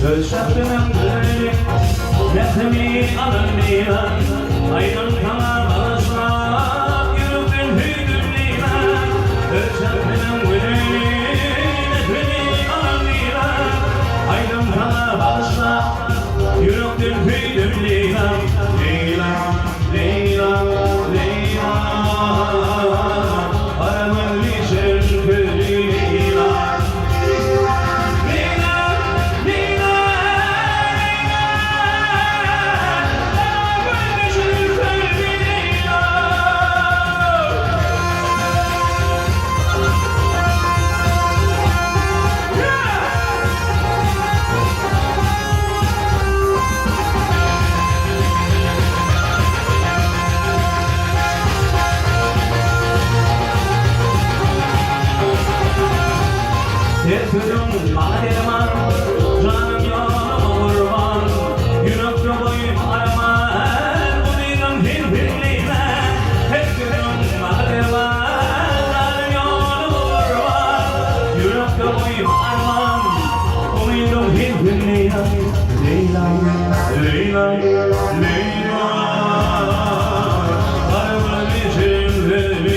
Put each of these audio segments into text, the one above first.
Ölçaklarım böyle Nefsimi alınmıyor Aydınlığa bağışlar Yürüdüm hüdümlüğüne Ölçaklarım böyle Nefsimi alınmıyor Aydınlığa bağışlar Yürüdüm hüdümlüğüne Leyla, Leyla, Leyla Aramın için Leyla Yetürüm bana derman, canım yoluma kurban Yürüp boyum araman, umidim hirbirliğine Yetürüm bana derman, canım yoluma kurban Yürüp boyum araman, umidim hirbirliğine Leyla, Leyla, Leyla Aramın için Leyla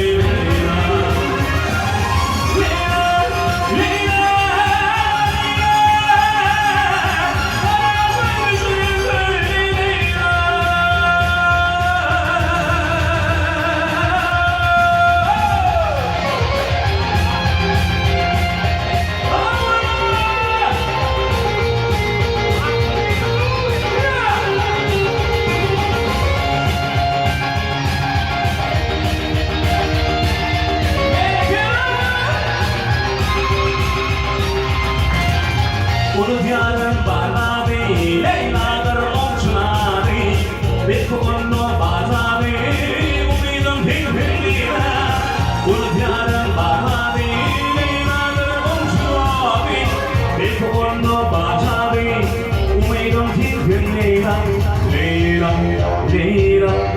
Ulu diyarın barnavi, Leyla'dır omçunavi Bir kukunlu barnavi, umidim hirbirliğine Ulu diyarın barnavi, Leyla'dır omçunavi Bir kukunlu barnavi, umidim hirbirliğine Leyla, Leyla